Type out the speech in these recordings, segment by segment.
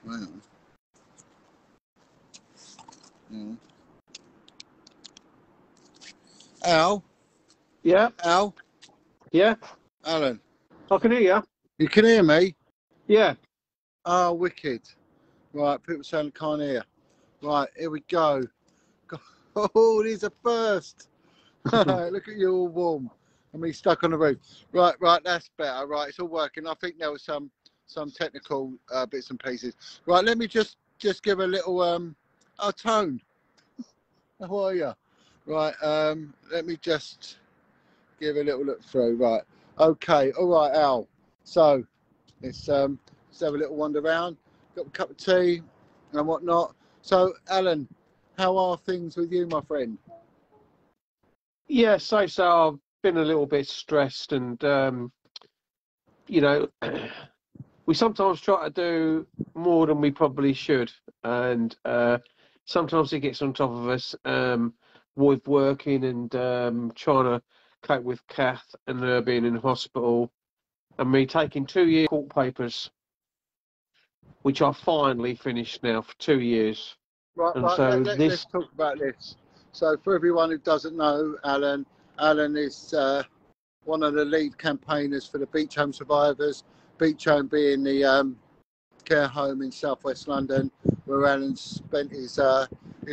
Hang on. Al? Yeah. Al? Yeah. Alan? I can hear you. You can hear me? Yeah. Oh, wicked. Right, people saying they can't hear. Right, here we go. Oh, there's a first. Look at you all warm. I mean, stuck on the roof. Right, that's better. Right, it's all working. I think there was some technical bits and pieces. Right, let me just give a little tone. How are you? Right, let me just give a little look through. Right, okay, all right, Al. So let's have a little wander around. Got a cup of tea and whatnot. So, Alan, how are things with you, my friend? Yeah, so I've been a little bit stressed, and you know, we sometimes try to do more than we probably should, and sometimes it gets on top of us with working and trying to cope with Kath and her being in hospital, and me taking 2 year court papers, which I finally finished now for 2 years. Right, And so let's talk about this. So, for everyone who doesn't know, Alan is one of the lead campaigners for the Beach Home survivors. Beach Home being the care home in southwest London, where Alan spent his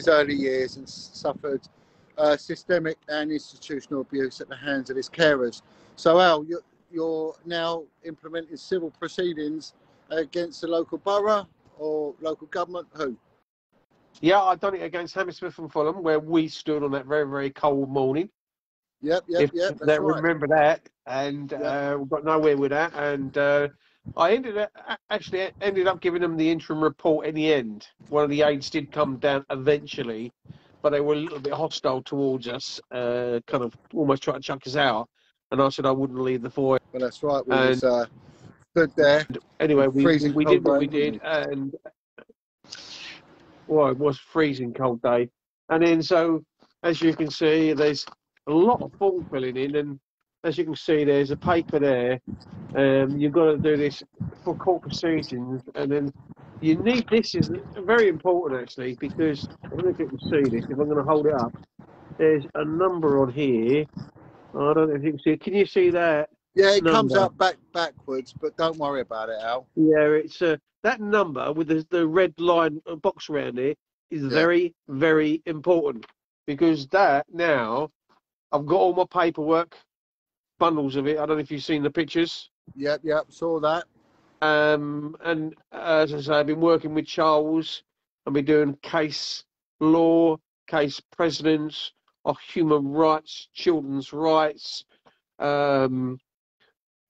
early years and suffered systemic and institutional abuse at the hands of his carers. So, Al, you're now implementing civil proceedings against the local borough or local government. Who? Yeah, I've done it against Hammersmith and Fulham, where we stood on that very, very cold morning. Yep. If That's they right. remember that, and Yep. we got nowhere with that, and I ended up giving them the interim report in the end. One of the aides did come down eventually, but they were a little bit hostile towards us, kind of almost trying to chuck us out. And I said I wouldn't leave the void. Well, that's right. We And was stood there. anyway, Freezing we cold did what we rain, did, wasn't and well, it was freezing cold day. And then so, as you can see, there's a lot of form filling in, and as you can see, there's a paper there. You've got to do this for court proceedings, and then you need this is very important actually, because I don't know if you can see this. If I'm going to hold it up, there's a number on here. I don't know if you can see it. Can you see that? Yeah, it comes Number. out backwards, but don't worry about it, Al. Yeah, it's that number with the red line box around it is very, very important, because that now I've got all my paperwork, bundles of it. I don't know if you've seen the pictures. Yep, saw that. And as I say, I've been working with Charles. I've been doing case law, case precedents of human rights, children's rights,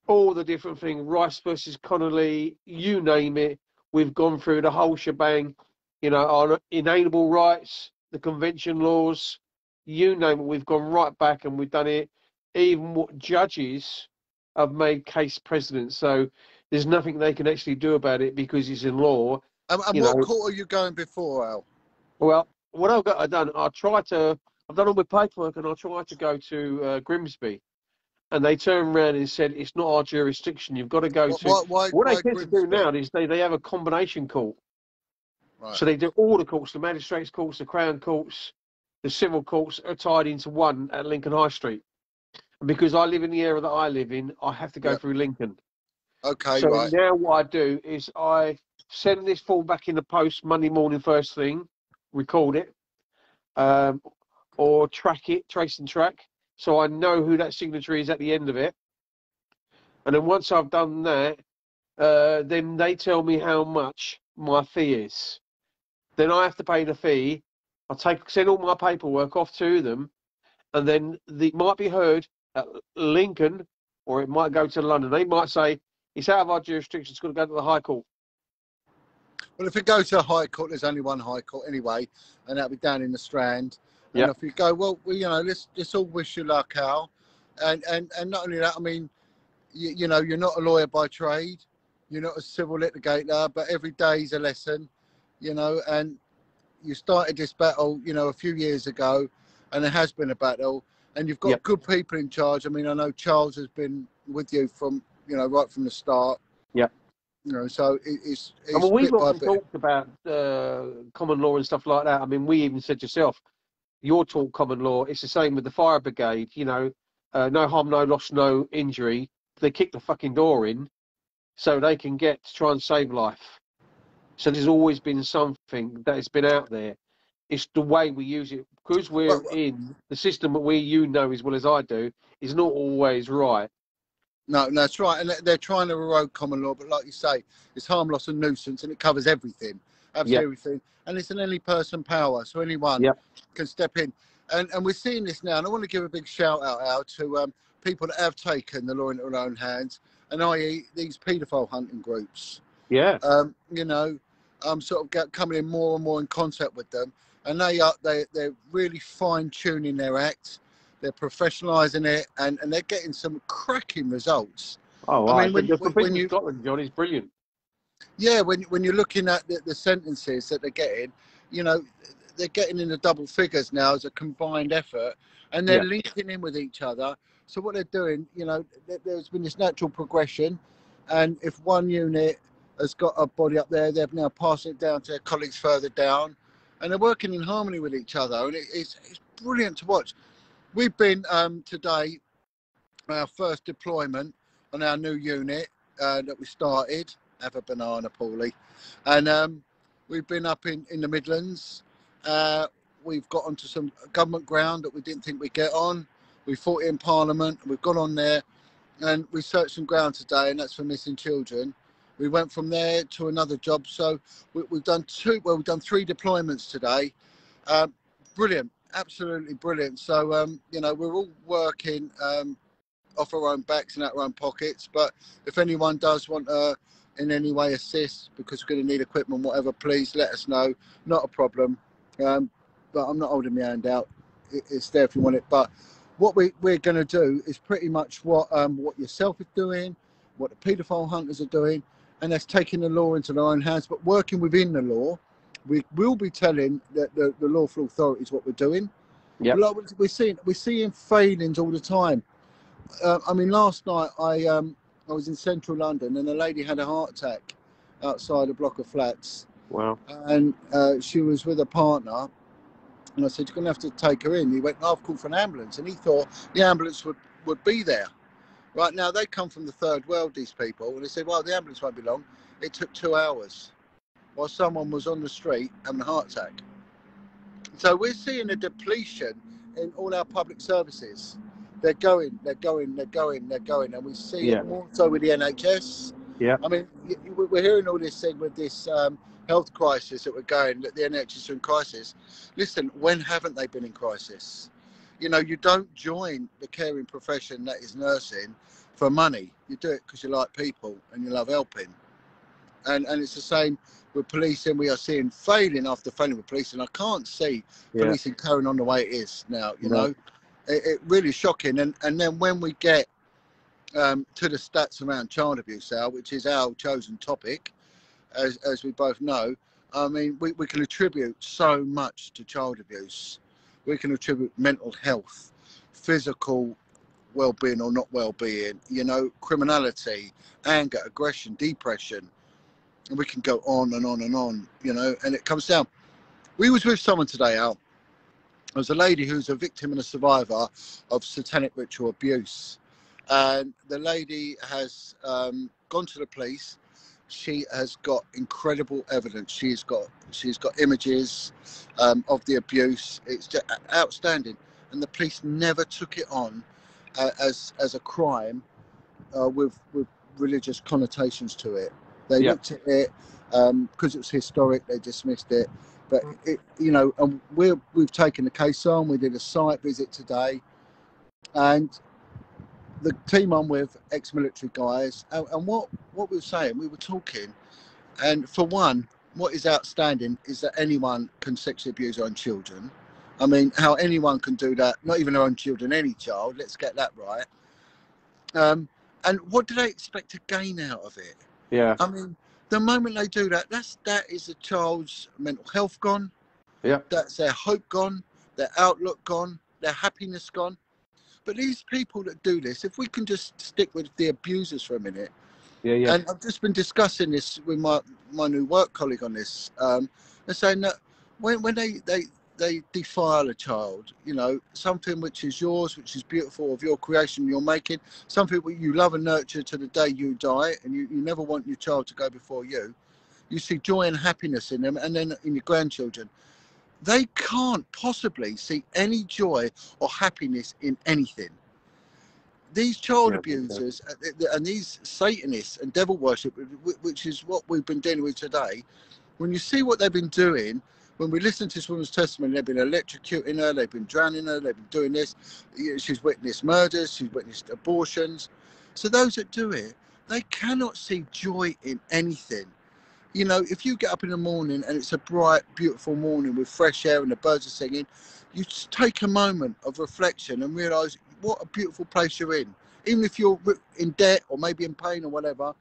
all the different things, Rice versus Connolly, you name it. We've gone through the whole shebang, on inalienable rights, the convention laws, you name it. We've gone right back and we've done it. Even what judges have made case precedents. So there's nothing they can actually do about it because it's in law. And what court are you going before, Al? Well, what I've done, I've done all my paperwork, and I tried to go to Grimsby. And they turned around and said, it's not our jurisdiction. You've got to go to... Why they tend to do Grimsby? now is they have a combination court. Right. So they do all the courts, the magistrates' courts, the Crown courts, the civil courts are tied into one at Lincoln High Street. And because I live in the area that I live in, I have to go through Lincoln. Okay, so right. Now what I do is I send this form back in the post Monday morning first thing, record it, or trace and track. So I know who that signatory is at the end of it. And then once I've done that, then they tell me how much my fee is. Then I have to pay the fee. Send all my paperwork off to them, and then it might be heard at Lincoln, or it might go to London. They might say, it's out of our jurisdiction, it's got to go to the High Court. Well, if it goes to a High Court, there's only one High Court anyway, and that'll be down in the Strand. And if you go, well, let's all wish you luck, Al. And not only that, I mean, you're not a lawyer by trade, you're not a civil litigator, but every day is a lesson, and you started this battle, a few years ago, and it has been a battle, and you've got good people in charge. I mean, I know Charles has been with you from, right from the start. Yeah. You know, so I it's mean, we've bit by often bit. talked about common law and stuff like that. I mean, we even said yourself, you're taught common law. It's the same with the fire brigade. You know, no harm, no loss, no injury. They kick the fucking door in so they can get to try and save life. So there's always been something that has been out there. It's the way we use it because we're Well, in the system that you know as well as I do is not always right. no, that's right, and they're trying to erode common law, but like you say, it's harm, loss, and nuisance, and it covers everything, Yep, absolutely everything, and it's an any person power, so anyone yep, can step in, and we're seeing this now, and I want to give a big shout out to people that have taken the law into their own hands, and i.e. these paedophile hunting groups. yeah, You know, I'm sort of coming in more and more in contact with them, and they're really fine tuning their act. They're professionalising it, and they're getting some cracking results. oh, I right. mean, The when provincial you Scotland, John, is brilliant. yeah, when you're looking at the sentences that they're getting, you know, they're getting in the double figures now as a combined effort, and they're Yeah, linking in with each other. So what they're doing, you know, there's been this natural progression, and if one unit has got a body up there, they're now passing it down to their colleagues further down, and they're working in harmony with each other, and it's brilliant to watch. We've been today our first deployment on our new unit that we started. Have a banana, Paulie. And we've been up in the Midlands. We've got onto some government ground that we didn't think we'd get on. We fought in Parliament. We've gone on there and we searched some ground today, and that's for missing children. We went from there to another job. So we've done we've done 3 deployments today. Um, Brilliant, absolutely brilliant. So, you know, we're all working off our own backs and out our own pockets. But if anyone does want to in any way assist, because we're going to need equipment, whatever, please let us know. Not a problem. But I'm not holding my hand out. It's there if you want it. But what we're going to do is pretty much what yourself is doing, what the paedophile hunters are doing, and that's taking the law into their own hands, but working within the law. We will be telling the lawful authorities what we're doing. But yep, like we're seeing failings all the time. I mean, last night I was in central London and a lady had a heart attack outside a block of flats, wow, and she was with a partner. And I said, "You're going to have to take her in." He went, "No, I've called for an ambulance," and he thought the ambulance would be there. Right now, they come from the third world, these people, and they said, "Well, the ambulance won't be long." It took 2 hours while someone was on the street having a heart attack. So we're seeing a depletion in all our public services. They're going, and we see yeah, it more so with the NHS. yeah, I mean, we're hearing all this thing with this health crisis that we're going, that the NHS are in crisis. Listen, when haven't they been in crisis? You know, you don't join the caring profession that is nursing for money. You do it because you like people and you love helping. And it's the same with policing. We are seeing failing after failing with policing. I can't see yeah, policing carrying on the way it is now. You no, know, it really shocking. And then when we get to the stats around child abuse, Al, which is our chosen topic, as we both know, I mean, we can attribute so much to child abuse. We can attribute mental health, physical well-being or not well-being, you know, criminality, anger, aggression, depression, and we can go on and on and on, you know, and it comes down. We was with someone today, Al. There was a lady who's a victim and a survivor of satanic ritual abuse. And the lady has gone to the police. She has got incredible evidence. She's got images of the abuse. It's just outstanding. And the police never took it on as a crime with religious connotations to it. They yeah, looked at it because it was historic. They dismissed it, but it, you know, and we've taken the case on. We did a site visit today, and the team I'm with, ex-military guys, and what we were saying, we were talking, and for one, what is outstanding is that anyone can sexually abuse their own children. I mean, how anyone can do that, not even their own children, any child, let's get that right. And what do they expect to gain out of it? yeah, I mean, the moment they do that, that is a child's mental health gone, yeah, that's their hope gone, their outlook gone, their happiness gone. But these people that do this, if we can just stick with the abusers for a minute, Yeah. And I've just been discussing this with my new work colleague on this. They're saying that when they defile a child, you know, something which is yours, which is beautiful, of your creation you're making, something that you love and nurture to the day you die, and you never want your child to go before you. You see joy and happiness in them, and then in your grandchildren. They can't possibly see any joy or happiness in anything. These child Yeah. abusers and these Satanists and devil worship, which is what we've been dealing with today, when you see what they've been doing, when we listen to this woman's testimony, they've been electrocuting her, they've been drowning her, they've been doing this. She's witnessed murders, she's witnessed abortions. So those that do it, they cannot see joy in anything. You know, if you get up in the morning and it's a bright, beautiful morning with fresh air and the birds are singing, you just take a moment of reflection and realise what a beautiful place you're in. Even if you're in debt or maybe in pain or whatever,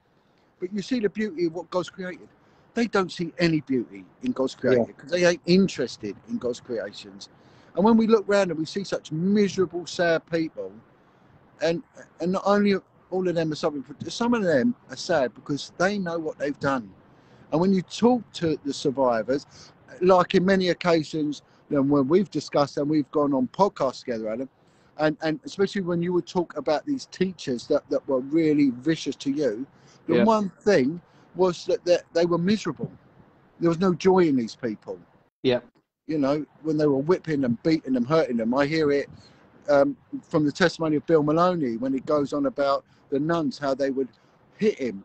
but you see the beauty of what God's created. They don't see any beauty in God's Yeah. created because they ain't interested in God's creations. And when we look around and we see such miserable, sad people, and not only all of them are suffering, but some of them are sad because they know what they've done. And when you talk to the survivors, like in many occasions, you know, when we've discussed and we've gone on podcasts together, Adam, and especially when you would talk about these teachers that were really vicious to you, the Yeah. one thing was that they were miserable. There was no joy in these people. Yeah. You know, when they were whipping them, beating them, hurting them. I hear it from the testimony of Bill Maloney when he goes on about the nuns, how they would hit him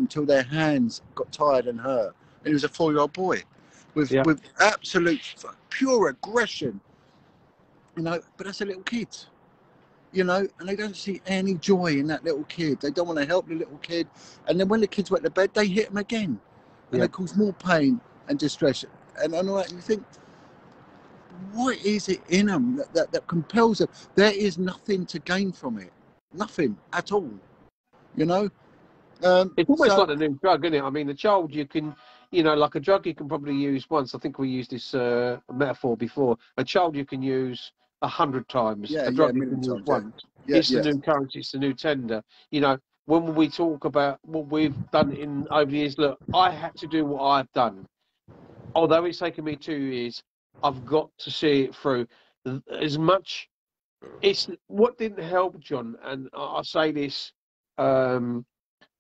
till their hands got tired and hurt. And he was a 4-year-old boy Yeah. with absolute pure aggression, you know, but that's a little kid, you know, and they don't see any joy in that little kid. They don't want to help the little kid. And then when the kids went to bed, they hit him again and Yeah. they cause more pain and distress. And all that, and you think, what is it in them that compels them? There is nothing to gain from it. Nothing at all, you know? It's almost So, like a new drug, isn't it? I mean, the child you can, you know, like a drug you can probably use once. I think we used this metaphor before. A child you can use 100 times. yeah, A yeah, a drug you million can use times, yeah. once. Yeah, It's the yeah, new currency. It's the new tender. You know, when we talk about what we've done in over the years, look, I had to do what I've done. Although it's taken me 2 years, I've got to see it through. As much, it's what didn't help, John, and I say this.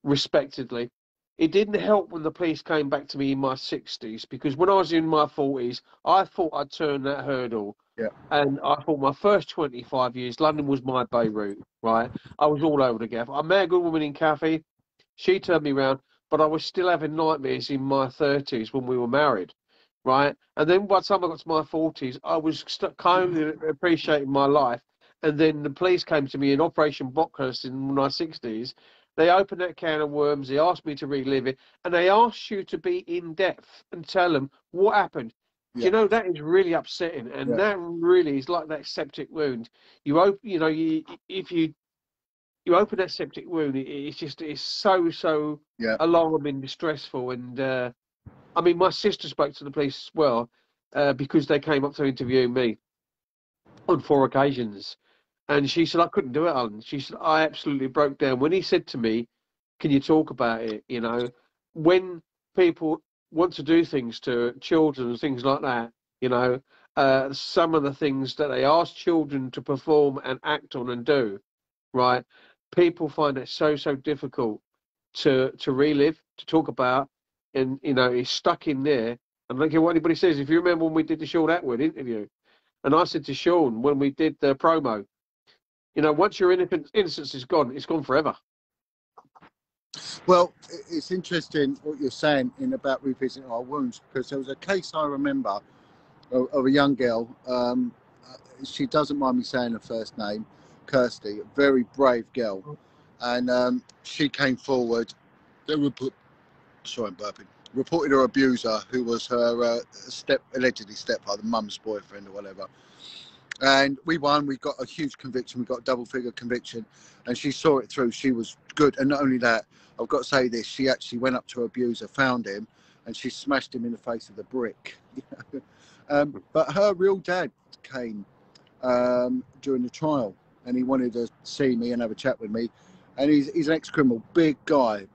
Respectedly. It didn't help when the police came back to me in my 60s because when I was in my 40s, I thought I'd turned that hurdle. yeah, And I thought my first 25 years, London was my Beirut, right? I was all over the gaff. I met a good woman in Cafe. She turned me around, but I was still having nightmares in my 30s when we were married, right? And then by the time I got to my 40s, I was kind of appreciating my life. And then the police came to me in Operation Bockhurst in my 60s. They opened that can of worms. They asked me to relive it. And they asked you to be in depth and tell them what happened. Do yeah, you know that is really upsetting, and yeah, that really is like that septic wound. You open, you know, if you open that septic wound, it's so yeah, alarming, distressful, and I mean, my sister spoke to the police as well because they came up to interview me on 4 occasions, and she said I couldn't do it, Alan. She said I absolutely broke down when he said to me, "Can you talk about it?" You know, when people want to do things to children and things like that, you know, some of the things that they ask children to perform and act on and do, right? People find it so difficult to relive, to talk about, and you know, it's stuck in there. And I don't care what anybody says. If you remember when we did the Sean Atwood interview, and I said to Sean when we did the promo, you know, once your innocence is gone, it's gone forever. Well, it's interesting what you're saying in about revisiting our wounds, because there was a case I remember of a young girl. She doesn't mind me saying her first name, Kirsty, a very brave girl. And she came forward. They sorry, I'm burping. Reported her abuser, who was her allegedly stepfather, mum's boyfriend or whatever. And we won. We got a huge conviction. We got a double-figure conviction, and she saw it through. She was good, and not only that, I've got to say this: she actually went up to her abuser, found him, and she smashed him in the face with a brick. But her real dad came during the trial, and he wanted to see me and have a chat with me. and he's an ex-criminal, big guy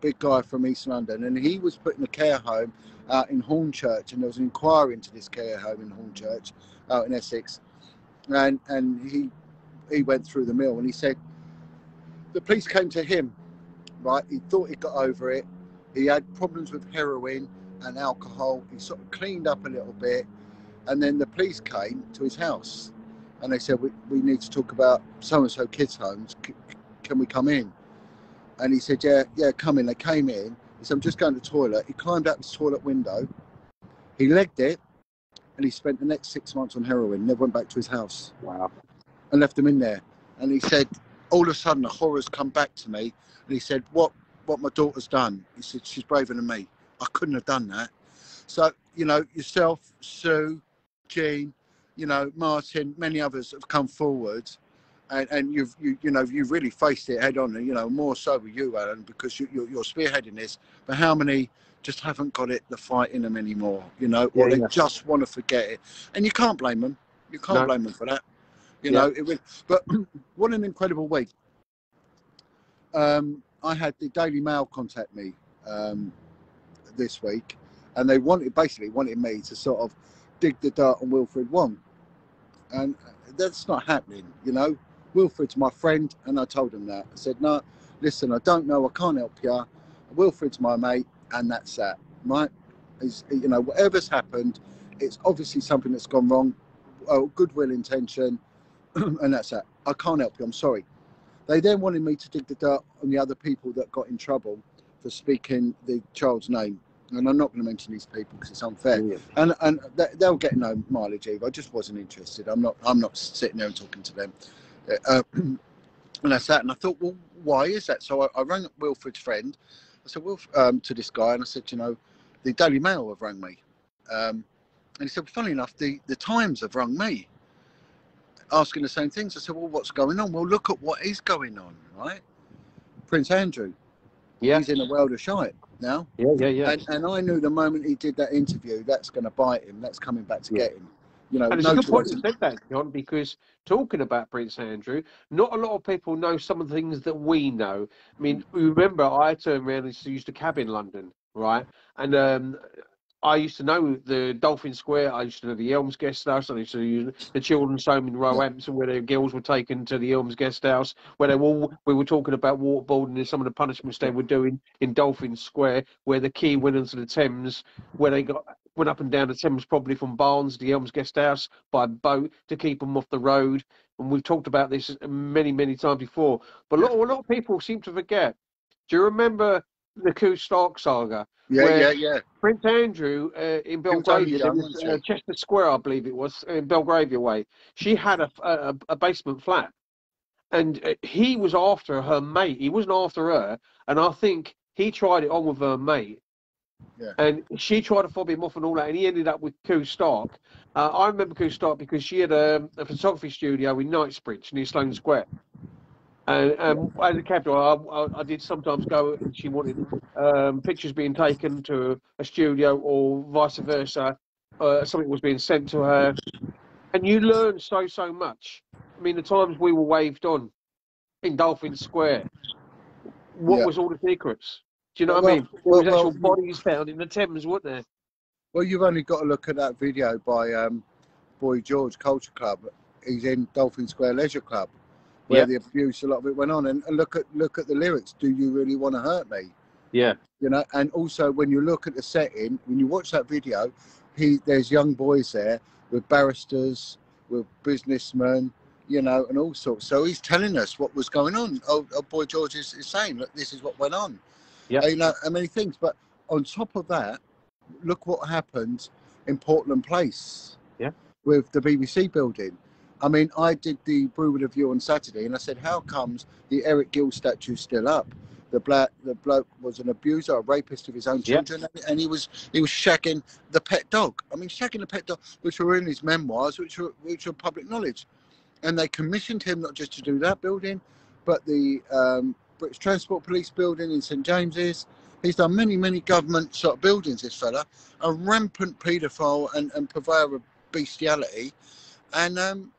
from East London, and he was put in a care home out in Hornchurch, and there was an inquiry into this care home in Hornchurch out in Essex, and he went through the mill, and he said the police came to him, right? He thought he got over it. He had problems with heroin and alcohol. He sort of cleaned up a little bit, and then the police came to his house, and they said, we need to talk about so-and-so kids' homes. Can we come in? And he said, yeah, come in. They came in. He said, I'm just going to the toilet. He climbed out his toilet window. He legged it, and he spent the next 6 months on heroin. Never went back to his house. Wow. And left him in there. And he said, all of a sudden, the horrors come back to me. And he said, what my daughter's done. He said, she's braver than me. I couldn't have done that. So, you know, yourself, Sue, Jean, you know, Martin, many others have come forward, and you've really faced it head on, and, you know, more so with you, Alan, because you're spearheading this. But how many just haven't got the fight in them anymore, you know, or they just want to forget it, and you can't blame them. You can't blame them for that, you know. But what an incredible week. I had the Daily Mail contact me this week, and they basically wanted me to sort of dig the dirt on Wilfred Wong, and that's not happening, you know. Wilfred's my friend, and I told him that. I said, no, listen, I don't know, I can't help you. Wilfred's my mate, and that's that, right? You know, whatever's happened, it's obviously something that's gone wrong, goodwill intention, and that's that. I can't help you, I'm sorry. They then wanted me to dig the dirt on the other people that got in trouble for speaking the child's name. And I'm not going to mention these people because it's unfair. Yeah. And they'll get no mileage either. I just wasn't interested. I'm not sitting there and talking to them. And that's that. And I thought, well, why is that? So I rang up Wilfred's friend. I said, to this guy, and I said, you know, the Daily Mail have rang me. And he said, funny enough, the Times have rung me, asking the same things. I said, well, what's going on? Well, look at what is going on, right? Prince Andrew. Yeah. He's in a world of shite now. Yeah. And I knew the moment he did that interview, that's going to bite him. That's coming back to get him. You know, and it's a good point you said that, John, because talking about Prince Andrew, not a lot of people know some of the things that we know. I mean, remember, I turned around and used to cab in London, right? And I used to know the Dolphin Square. I used to know the Elms Guest House. I used to use the children's home in Roehampton, where the girls were taken to the Elms Guest House, where we were talking about waterboarding and some of the punishments they were doing in Dolphin Square, where the key went into the Thames, where they went up and down the Thames, probably from Barnes to the Elms Guest House by boat to keep them off the road. And we've talked about this many, many times before. But a lot of people seem to forget. Do you remember the Coo Stark saga? Yeah. Prince Andrew in Belgravia, Chester Square, I believe it was, in Belgravia Way. She had a basement flat, and he was after her mate. He wasn't after her, and I think he tried it on with her mate. Yeah. And she tried to fob him off and all that, and he ended up with Coo Stark. I remember Coo Stark because she had a photography studio in Knightsbridge near Sloane Square. And as a captain, I did sometimes go, and she wanted pictures being taken to a studio or vice versa. Something was being sent to her. And you learn so much. I mean, the times we were waved on in Dolphin Square, what was all the secrets? Do you know what I mean? There was actual bodies found in the Thames, weren't there? Well, you've only got to look at that video by Boy George Culture Club. He's in Dolphin Square Leisure Club, where the abuse, a lot of it went on. And look at the lyrics. Do you really want to hurt me? Yeah. You know, and also when you look at the setting, when you watch that video, there's young boys there with barristers, with businessmen, you know, and all sorts. So he's telling us what was going on. Oh Boy George is saying, look, this is what went on. Yeah. You know, many things. But on top of that, look what happened in Portland Place. Yeah. With the BBC building. I mean, I did the Brew review on Saturday, and I said, how comes the Eric Gill statue still up? The bloke was an abuser, a rapist of his own children, and he was shagging the pet dog. I mean, shagging the pet dog, which were in his memoirs, which were public knowledge. And they commissioned him not just to do that building, but the British Transport Police building in St James's. He's done many government sort of buildings, this fella. A rampant paedophile and purveyor of bestiality. And,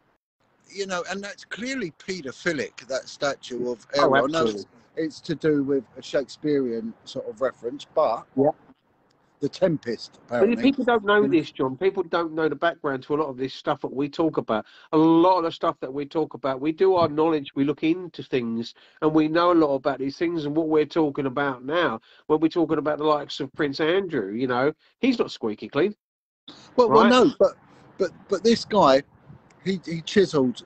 you know, and that's clearly paedophilic, that statue of Errol. Oh, absolutely. it's to do with a Shakespearean sort of reference, but Yeah. the Tempest, But apparently. people don't know You know, this, John. People don't know the background to a lot of this stuff that we talk about. A lot of the stuff that we talk about, we do our knowledge, we look into things, and we know a lot about these things. And what we're talking about now, when we're talking about the likes of Prince Andrew, you know, he's not squeaky clean, well, right? no, but this guy, he chiselled,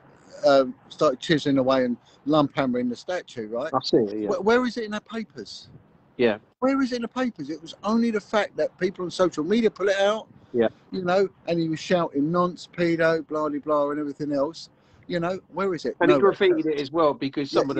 started chiseling away and lump hammering the statue, right? I see it, yeah. Where is it in the papers? Yeah, Where is it in the papers? It was only the fact that people on social media put it out, yeah. you know, and he was shouting nonce, pedo, blah, blah, blah, and everything else. You know, where is it? And he Nowhere. graffitied it as well because Yeah, some of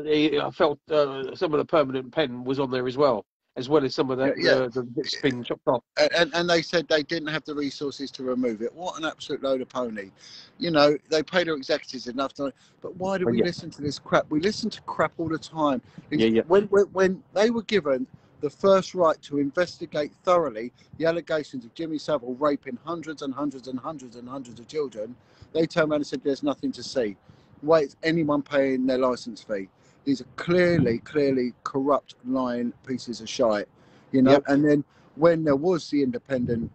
yeah, I felt some of the permanent pen was on there as well as some of yeah, that yeah. the bits been chopped off. And they said they didn't have the resources to remove it. What an absolute load of pony. You know, they pay their executives enough to, but why do But we yeah, listen to this crap? We listen to crap all the time. yeah, yeah, When they were given the first right to investigate thoroughly the allegations of Jimmy Savile raping hundreds and hundreds and hundreds and hundreds of children, they turned around and said there's nothing to see. Why is anyone paying their license fee? These are clearly corrupt, lying pieces of shite, you know. yep, And then when there was the independent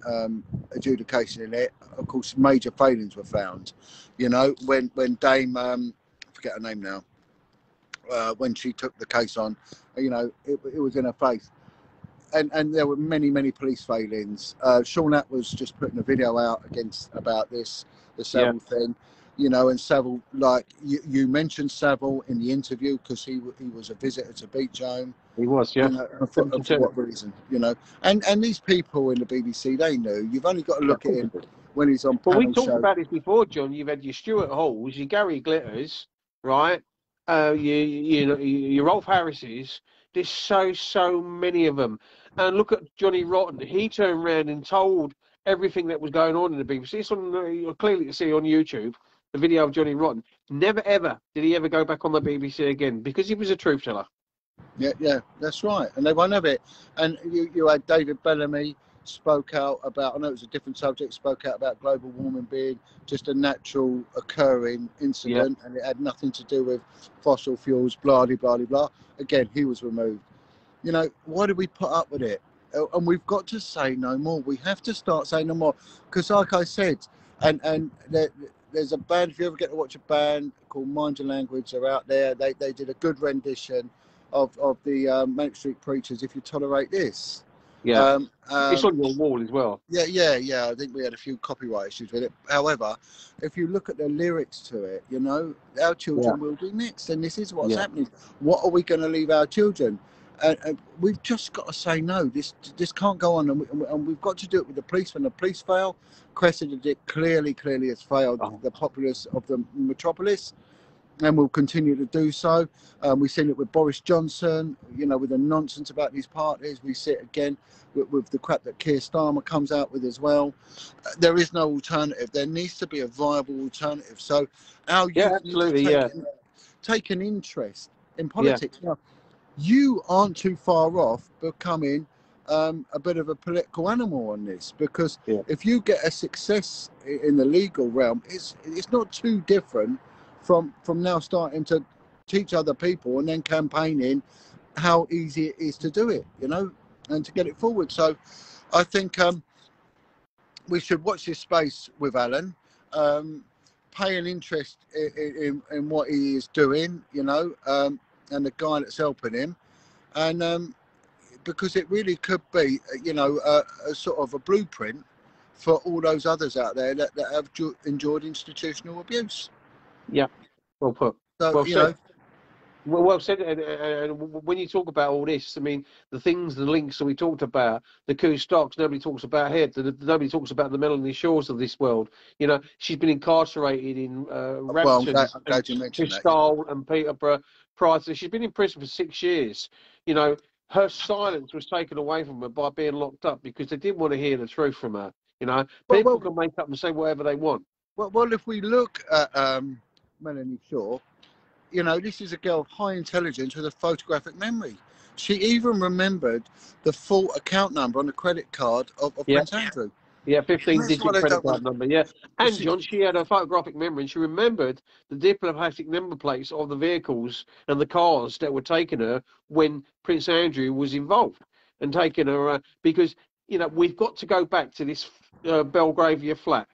adjudication in it, of course, major failings were found. You know, when Dame, I forget her name now, when she took the case on, you know, it was in her face. And there were many police failings. Sean was just putting a video out about this, the yeah. Savile thing, you know, and Savile, like you mentioned Savile in the interview because he was a visitor to Beach Home. He was, You yeah. know, and for 72. what reason, you know, and these people in the BBC, they knew. You've only got to Yeah, of look at course he him did. when he's on Well, we panel talked show. about this before, John. You've had your Stuart Halls, your Gary Glitters, right? You know your Rolf Harris's. There's so many of them. And look at Johnny Rotten. He turned around and told everything that was going on in the BBC. It's on you're clearly to see on YouTube the video of Johnny Rotten. Never ever did he ever go back on the BBC again because he was a truth teller. Yeah, that's right. And they won't have it. And you had David Bellamy spoke out about, I know it was a different subject, spoke out about global warming being just a natural occurring Yeah, incident and it had nothing to do with fossil fuels, blah, blah, blah, blah. Again, he was removed. You know, why do we put up with it? And we've got to say no more. We have to start saying no more. Because like I said, and there's a band, if you ever get to watch a band called Mind Your Language, they're out there. They did a good rendition of the Manic Street Preachers, If You Tolerate This. yeah. It's on your wall as well. Yeah. I think we had a few copyright issues with it. However, if you look at the lyrics to it, you know, our children will be next, and this is what's happening. What are we going to leave our children? And we've just got to say no. This can't go on, and we've got to do it with the police. When the police fail, Cressida Dick clearly has failed the populace of the metropolis, and will continue to do so. We've seen it with Boris Johnson, you know, with the nonsense about these parties. We see it again with the crap that Keir Starmer comes out with as well. There is no alternative. There needs to be a viable alternative. So our youth need to take an interest in politics. Now, you aren't too far off becoming a bit of a political animal on this, because if you get a success in the legal realm, it's not too different from now starting to teach other people and then campaigning how easy it is to do it, you know, and to get it forward. So I think we should watch this space with Alan, pay an interest in what he is doing, you know, and the guy that's helping him. And because it really could be, you know, a sort of a blueprint for all those others out there that have endured institutional abuse. Yeah, well put. So, Well you said. know, Well said. And when you talk about all this, I mean, the links that we talked about, the coup stocks, nobody talks about here. Nobody talks about the Melanie Shaws of this world. You know, she's been incarcerated in well, Rampton, I'm glad you mentioned that. Bristol, and Peterborough prior to. She's been in prison for 6 years. You know, her silence was taken away from her by being locked up because they didn't want to hear the truth from her. You know, people can make up and say whatever they want. Well, if we look at Melanie Shaw, you know, this is a girl of high intelligence with a photographic memory. She even remembered the full account number on the credit card of Prince Andrew. Yeah, That's what 15-digit I credit don't want card to. number. Yeah, You and see, John, she had a photographic memory, and she remembered the diplomatic number plates of the vehicles and the cars that were taking her when Prince Andrew was involved, and taking her because we've got to go back to this Belgravia flat,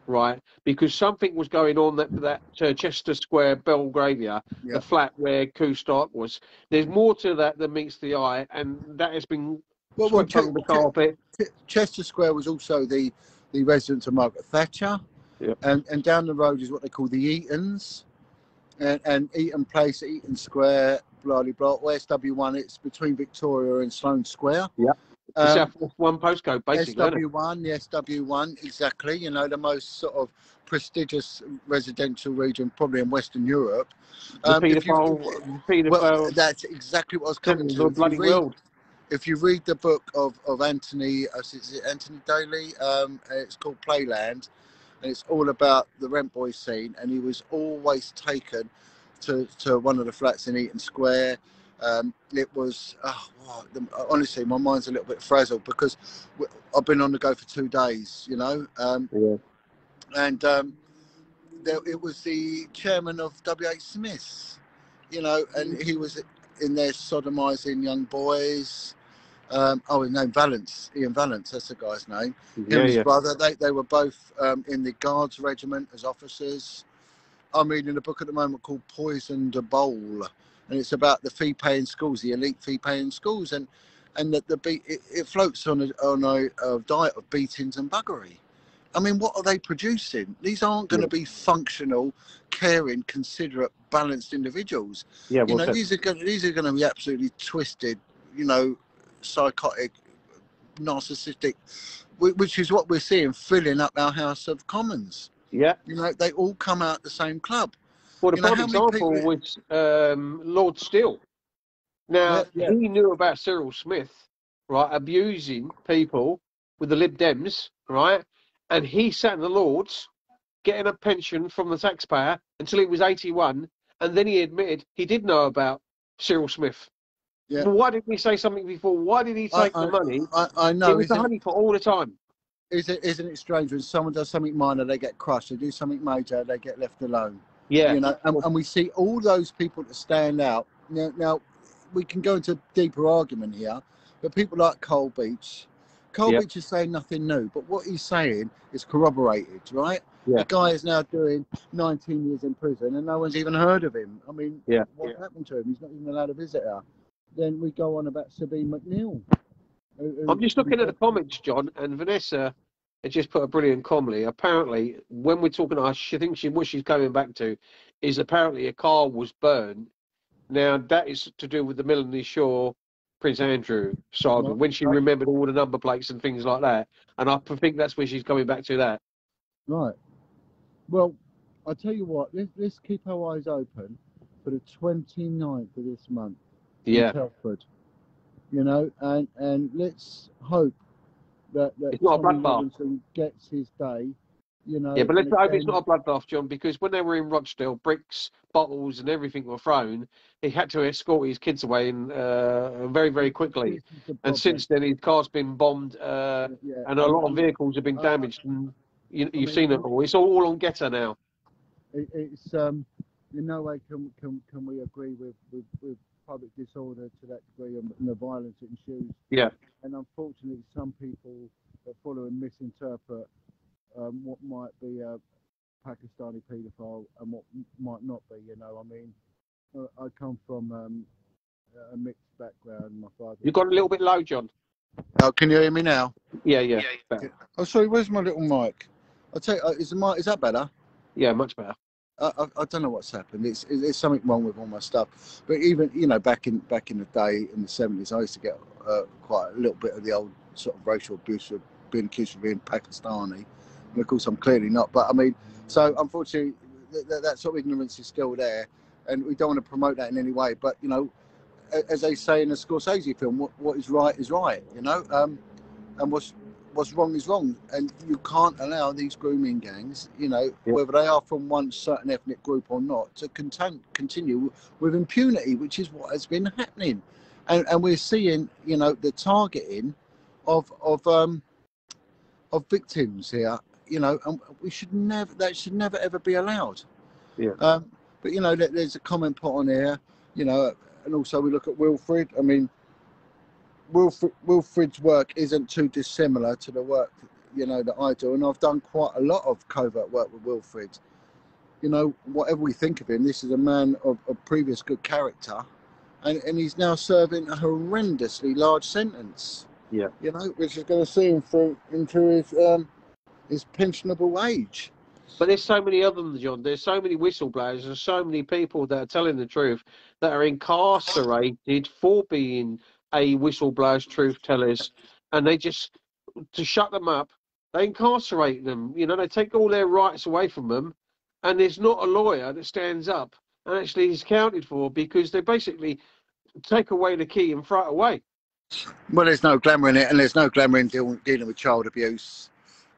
right? Because something was going on that Chester Square Belgravia, yeah. the flat where Kustark was. There's more to that than meets the eye, and that has been Well, swept under the carpet. Chester Square was also the residence of Margaret Thatcher, Yeah, and down the road is what they call the Eatons, and Eaton Place, Eaton Square, blah blah blah. SW1, it's between Victoria and Sloane Square. yeah. The Um, South One postcode, basically, isn't it? SW1, the SW1, exactly. You know, the most sort of prestigious residential region, probably in Western Europe. The If you, well, paedophile that's exactly what I was coming centre of to. the bloody world. If you read the book of Anthony, is it Anthony Daly? It's called Playland, and it's all about the rent boy scene. And he was always taken to one of the flats in Eaton Square. It was honestly, my mind's a little bit frazzled because I've been on the go for 2 days, Yeah. and it was the chairman of WH Smith's, and he was in there sodomizing young boys. His name Valence, Ian Valence, that's the guy's name. Him Yeah, and his yeah. brother, they were both in the Guards Regiment as officers. I'm reading a book at the moment called Poisoned Bowl, and it's about the fee-paying schools, the elite fee-paying schools, and that it floats on a diet of beatings and buggery. I mean, what are they producing? These aren't going to be functional, caring, considerate, balanced individuals. Yeah, well said. These are going to be absolutely twisted, psychotic, narcissistic, which is what we're seeing filling up our House of Commons. Yeah. They all come out the same club. Well, the prime How many example people? was Lord Steele. Yeah, Now, yeah, he knew about Cyril Smith, right, abusing people with the Lib Dems, right? And he sat in the Lords getting a pension from the taxpayer until he was 81. And then he admitted he did know about Cyril Smith. yeah. Well, why didn't he say something before? Why did he take the money? I It know. was the honey pot all the time. Isn't it strange when someone does something minor, they get crushed. They do something major, they get left alone. Yeah. And we see all those people that stand out. Now we can go into a deeper argument here, but people like Cole Beach is saying nothing new, but what he's saying is corroborated, right? Yeah. The guy is now doing 19 years in prison and no one's even heard of him. I mean, what happened to him? He's not even allowed to visit her. Then we go on about Sabine McNeill. I'm just looking at the comments, John, and Vanessa had just put a brilliant comedy. Apparently, when we're talking, I think what she's coming back to is apparently a car was burned. Now, that is to do with the Melanie Shaw, Prince Andrew saga, when she remembered all the number plates and things like that. And I think that's where she's coming back to that. Right. Well, I'll tell you what, let's keep our eyes open for the 29th of this month in Telford. And let's hope that it's not Tommy a bloodbath. Robinson gets his day. Yeah, but let's hope it's not a bloodbath, John, because when they were in Rochdale, bricks, bottles, and everything were thrown. He had to escort his kids away very, very quickly. And since then, his car's been bombed, and a lot of vehicles have been damaged. And you've seen it all. It's all on Getter now. It's in no way can we agree with public disorder to that degree and the violence it ensues. Yeah. And unfortunately, some people that follow and misinterpret what might be a Pakistani paedophile and what might not be. I mean, I come from a mixed background. My father. You got a little bit low, John. Oh, can you hear me now? Yeah. Oh, sorry. Where's my little mic? I'll tell you. Is that better? Yeah, much better. I don't know what's happened. There's something wrong with all my stuff. But even back in the day in the 70s, I used to get quite a little bit of the old sort of racial abuse of being accused of being Pakistani. And of course, I'm clearly not. But I mean, so unfortunately, that sort of ignorance is still there, and we don't want to promote that in any way. But as they say in a Scorsese film, what is right is right. And what's wrong is wrong, and you can't allow these grooming gangs, whether they are from one certain ethnic group or not, to continue with impunity, which is what has been happening, and we're seeing, the targeting of of victims here, you know, and we should never, that should never ever be allowed. Yeah. But you know, there's a comment put on here, you know, and also we look at Wilfred. I mean, Wilfred's work isn't too dissimilar to the work, you know, that I do, and I've done quite a lot of covert work with Wilfred. You know, whatever we think of him, this is a man of previous good character, and he's now serving a horrendously large sentence. Yeah. You know, which is going to see him through into his pensionable age. But there's so many of them, John. There's so many whistleblowers. There's so many people that are telling the truth that are incarcerated for being a whistleblowers, truth tellers, and they just to shut them up, they incarcerate them. You know, they take all their rights away from them, and there's not a lawyer that stands up and actually is counted for because they basically take away the key and throw it away. Well, there's no glamour in it, and there's no glamour in dealing with child abuse.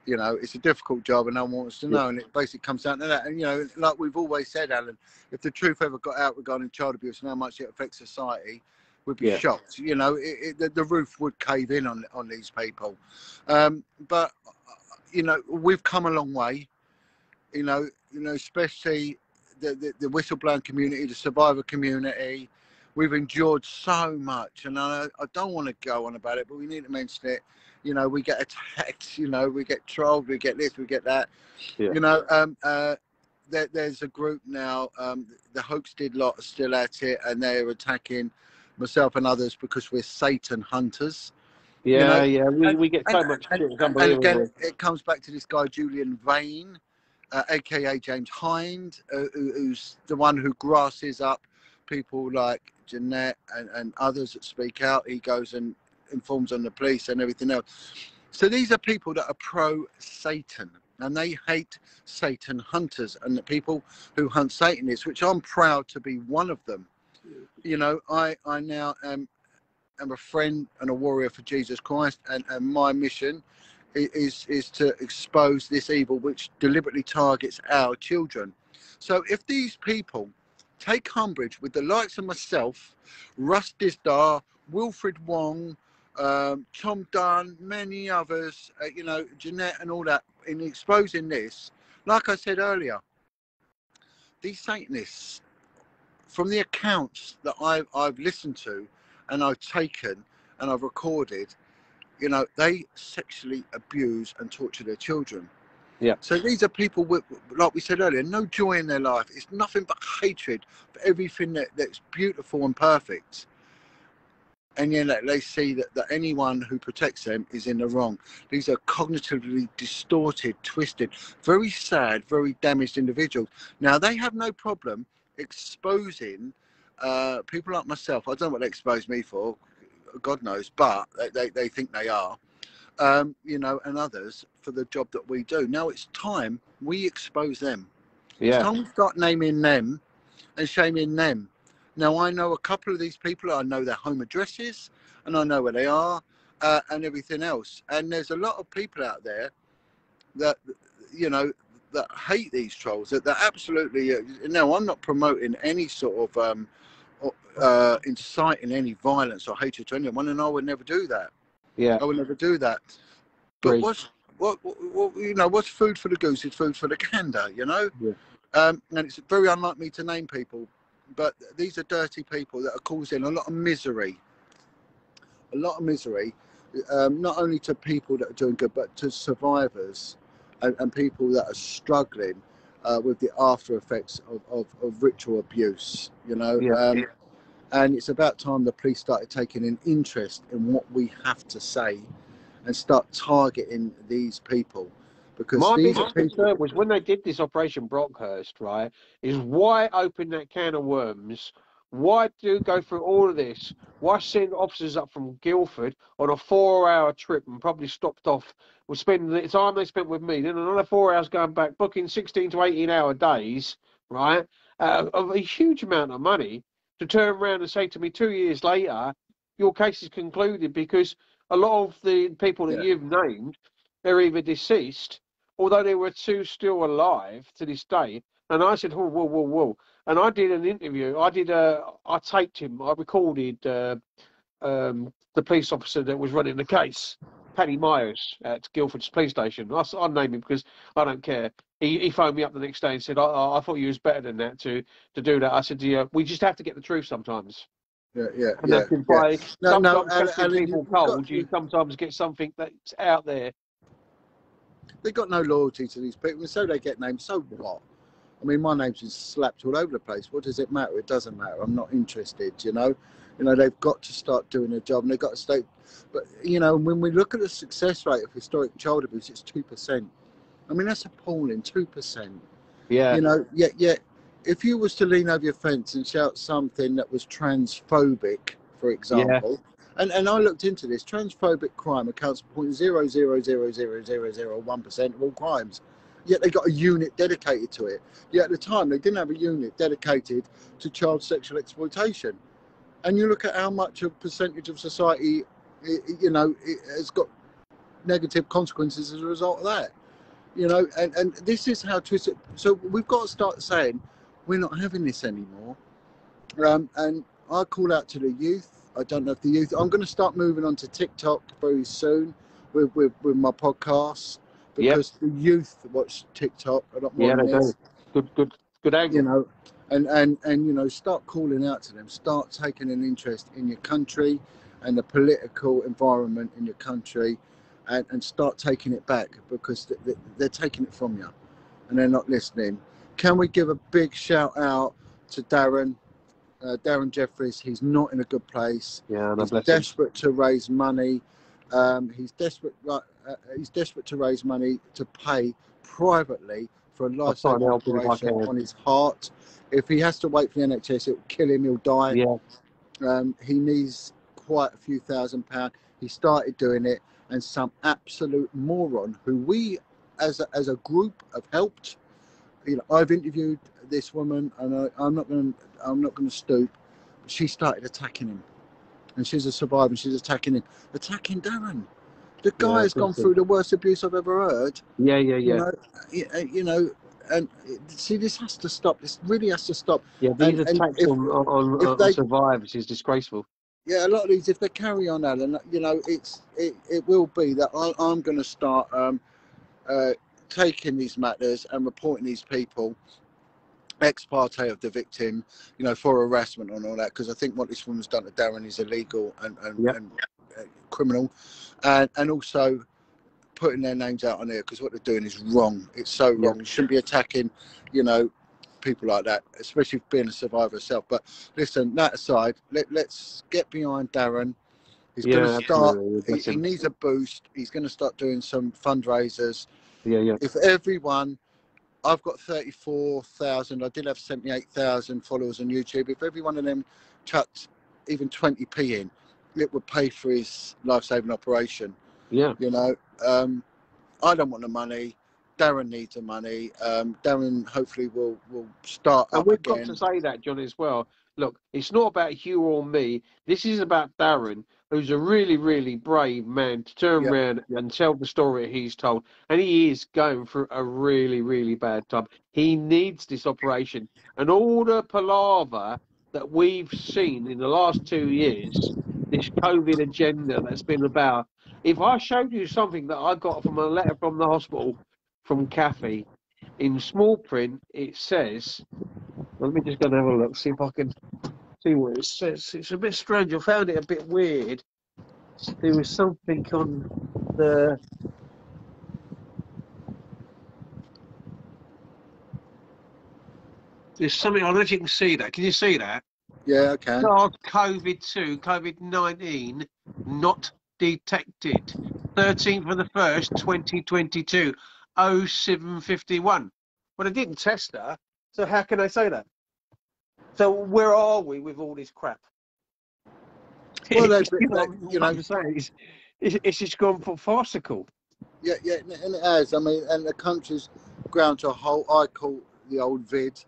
You know, it's a difficult job, and no one wants to know. And it basically comes down to that. And you know, like we've always said, Alan, if the truth ever got out regarding child abuse and how much it affects society, we'd be shocked. You know, the roof would cave in on these people. But you know, we've come a long way. You know, especially the whistleblowing community, the survivor community. We've endured so much, and I don't want to go on about it, but we need to mention it. You know, we get attacked, you know, we get trolled, we get this, we get that. Yeah. You know, there's a group now, the Hoaxed lot are still at it, and they're attacking myself and others because we're Satan hunters. Yeah, you know? we get so much shit. It's unbelievable. And again, it comes back to this guy, Julian Vane, aka James Hind, who's the one who grasses up people like Jeanette and others that speak out. He goes and informs on the police and everything else. So these are people that are pro-Satan, and they hate Satan hunters and the people who hunt Satanists, which I'm proud to be one of them. You know, I now am a friend and a warrior for Jesus Christ, and my mission is to expose this evil which deliberately targets our children. So if these people take umbrage with the likes of myself, Russ Disdar, Wilfred Wong, Tom Dunn, many others, you know, Jeanette and all that, in exposing this, like I said earlier, these Satanists, from the accounts that I've listened to and I've taken and I've recorded, you know, they sexually abuse and torture their children. Yeah. So these are people with, like we said earlier, no joy in their life. It's nothing but hatred for everything that's beautiful and perfect. And you know, they see that anyone who protects them is in the wrong. These are cognitively distorted, twisted, very sad, very damaged individuals. Now, they have no problem exposing people like myself. I don't know what they expose me for, God knows, but they think they are, you know, and others for the job that we do. Now it's time we expose them. Yeah. It's time we start naming them and shaming them. Now, I know a couple of these people. I know their home addresses, and I know where they are, and everything else. And there's a lot of people out there that, you know, that hate these trolls. That absolutely. No, I'm not promoting any sort of inciting any violence or hatred to anyone, and I would never do that. Yeah, I would never do that. But what you know, what's food for the goose is food for the gander. You know. Yeah. And it's very unlike me to name people, but these are dirty people that are causing a lot of misery. A lot of misery, not only to people that are doing good, but to survivors and people that are struggling with the after effects of ritual abuse, you know. Yeah. And it's about time the police started taking an interest in what we have to say and start targeting these people. Because my biggest concern was when they did this Operation Brockhurst, right, is why open that can of worms? Why do go through all of this? Why send officers up from Guildford on a 4-hour trip and probably stopped off, would spend the time they spent with me, then another 4 hours going back, booking 16 to 18-hour days, right, of a huge amount of money, to turn around and say to me 2 years later, your case is concluded because a lot of the people that you've named, they're either deceased, although there were 2 still alive to this day. And I said, whoa. And I did an interview. I taped him. I recorded the police officer that was running the case, Paddy Myers at Guildford's police station. I'll name him because I don't care. He phoned me up the next day and said, I thought you was better than that to do that. I said, yeah, we just have to get the truth sometimes. Yeah. And that's by No, sometimes catching Alan, people cold. You sometimes get something that's out there. They've got no loyalty to these people, and so they get named. So what? I mean, my name's been slapped all over the place. What does it matter? It doesn't matter. I'm not interested, you know. They've got to start doing their job, and they've got to stay. But, when we look at the success rate of historic child abuse, it's 2%. I mean, that's appalling, 2%. Yeah. Yet, if you was to lean over your fence and shout something that was transphobic, for example, and I looked into this, transphobic crime accounts for 0.0000001% of all crimes. Yet they got a unit dedicated to it. Yet at the time, they didn't have a unit dedicated to child sexual exploitation. And you look at how much a percentage of society, it has got negative consequences as a result of that. And this is how twisted. So we've got to start saying we're not having this anymore. And I call out to the youth. I don't know if the youth. I'm going to start moving on to TikTok very soon with my podcasts, because the youth watch TikTok a lot more than this. Good angle. And start calling out to them. Start taking an interest in your country and the political environment in your country, and start taking it back, because they're taking it from you and they're not listening. Can we give a big shout out to Darren Jeffries? He's not in a good place. He's desperate to raise money. He's desperate to raise money to pay privately for a life-saving operation on his heart. If he has to wait for the NHS, it will kill him. He'll die. He needs quite a few £1,000s. He started doing it, and some absolute moron who we, as a group, have helped. I've interviewed this woman, and I'm not going to stoop. But she started attacking him, and she's a survivor. And she's attacking Darren. The guy has gone through the worst abuse I've ever heard. And see, this has to stop. This really has to stop. Yeah, these attacks on survivors is disgraceful. Yeah, a lot of these, if they carry on, Alan, it will be that I'm going to start taking these matters and reporting these people ex parte of the victim, for harassment and all that, because I think what this woman's done to Darren is illegal and criminal, and also putting their names out on there, because what they're doing is wrong. It's so wrong. You shouldn't be attacking, people like that, especially being a survivor herself. But listen, that aside, let's get behind Darren. He's going to start. He needs a boost. He's going to start doing some fundraisers. If everyone, I've got 34,000. I did have 78,000 followers on YouTube. If every one of them chucked even 20p in, it would pay for his life-saving operation. I don't want the money. Darren needs the money. Darren hopefully will start up again. And we've got to say that, John, as well. Look, it's not about you or me. This is about Darren, who's a really, really brave man to turn around and tell the story he's told. And he is going through a really, really bad time. He needs this operation. And all the palaver that we've seen in the last 2 years, this COVID agenda that's been about, if I showed you something that I got from a letter from the hospital from Kathy, in small print, it says, let me just go and have a look, see if I can see what it says. It's a bit strange. I found it a bit weird. There was something on the... There's something, I don't know if you can see that. Can you see that? Yeah, I can. SARS-CoV-2, COVID-19, not detected. 13th of the 1st, 2022, 0751. Well, they didn't test her, so how can I say that? So where are we with all this crap? Well, I'm saying, it's just gone for farcical. Yeah, and it has. I mean, and the country's ground to a halt. I caught the old vid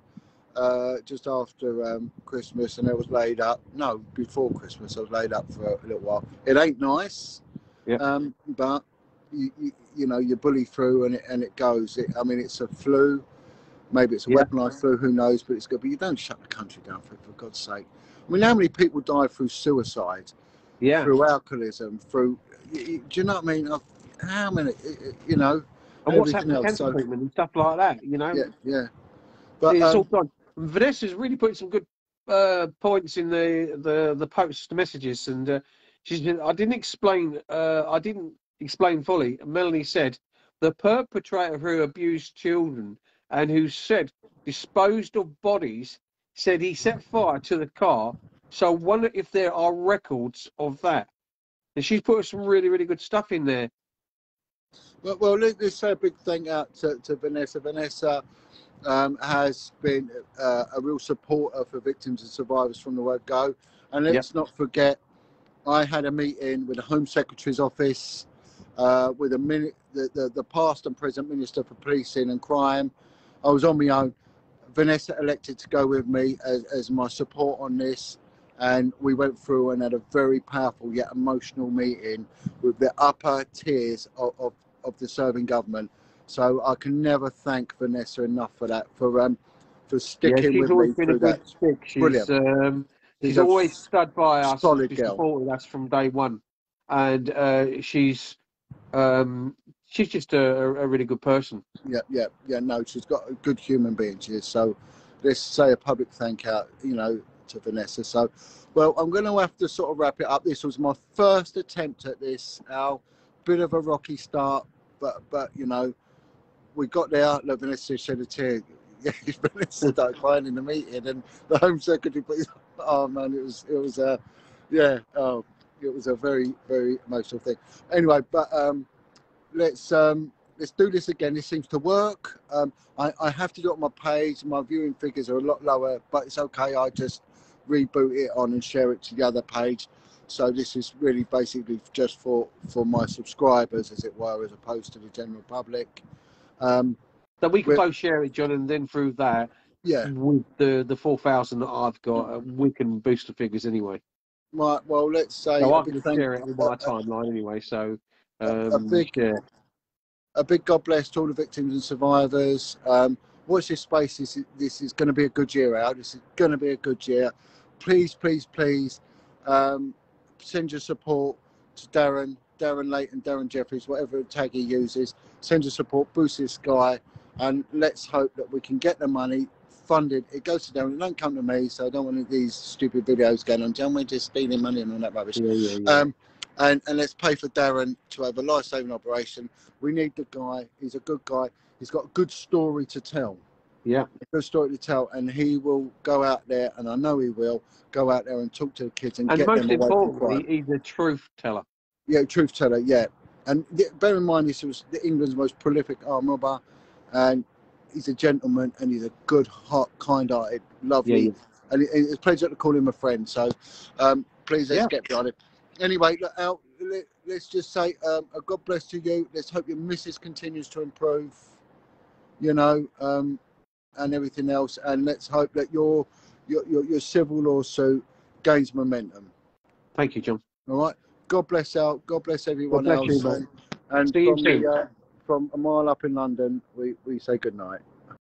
just after Christmas, and it was laid up. No, before Christmas, I was laid up for a little while. It ain't nice, but you bully through, and it goes. I mean, it's a flu. Maybe it's a weaponized flu, who knows, but it's good. But you don't shut the country down for God's sake. I mean, how many people die through suicide, through alcoholism, through, do you know what I mean? How many, you know, And what's everything happened to else. cancer So treatment and stuff like that, you know? yeah, yeah. But It's all gone. Vanessa's really put some good points in the post messages, and she said, I didn't explain fully. Melanie said the perpetrator who abused children and who said disposed of bodies said he set fire to the car. So I wonder if there are records of that. And she's put some really, really good stuff in there. well, let's say a big thank out to Vanessa. Vanessa has been a real supporter for victims and survivors from the word go. And let's not forget, I had a meeting with the Home Secretary's office, with the past and present Minister for Policing and Crime. I was on my own. Vanessa elected to go with me as my support on this. And we went through and had a very powerful yet emotional meeting with the upper tiers of the serving government. So I can never thank Vanessa enough for that, for sticking She's with always me been a through that. good stick. Brilliant. She's A always stood by us. solid She's girl. supported us from day one, and she's just a really good person. Yeah. No, she's got a good human being. She is. So let's say a public thank out, you know, to Vanessa. So, well, I'm going to have to sort of wrap it up. This was my first attempt at this, Al. Bit of a rocky start, but you know, we got there. Look, Vanessa shed a tear. Yeah, Vanessa started crying in the meeting, and the Home Secretary put his, oh man, it was yeah, oh, it was a very, very emotional thing. Anyway, but let's do this again. This seems to work. I have to do it on my page. My viewing figures are a lot lower, but it's okay. I just reboot it on and share it to the other page. So this is really basically just for my subscribers, as it were, as opposed to the general public. So we can both share it, John, and then through that, with the 4,000 that I've got, we can boost the figures anyway. Right. Well, let's say So I'm going to share it on my timeline anyway. So a big God bless to all the victims and survivors. Watch this space. This is going to be a good year out. This is going to be a good year. Please, please, please, send your support to Darren Layton, Darren Jeffries, whatever tag he uses. Send your support, boost this guy, and let's hope that we can get the money funded. It goes to Darren. It don't come to me, so I don't want these stupid videos going on. John, we're just stealing money and all that rubbish. Yeah. And let's pay for Darren to have a life-saving operation. We need the guy. He's a good guy. He's got a good story to tell. Yeah. A good story to tell, and he will go out there, and I know he will go out there and talk to the kids and get them away from crime. Most importantly, he's a truth teller. Yeah, truth teller. Yeah, and bear in mind, this was England's most prolific armed robber, and he's a gentleman, and he's a good, hot, kind-hearted, lovely, and it's a pleasure to call him a friend. So, please let's get behind it. Anyway, look, Al, let's just say a God bless to you. Let's hope your missus continues to improve, you know, and everything else. And let's hope that your civil lawsuit gains momentum. Thank you, John. All right. God bless Al. God bless everyone else. You, and from a mile up in London, we say good night.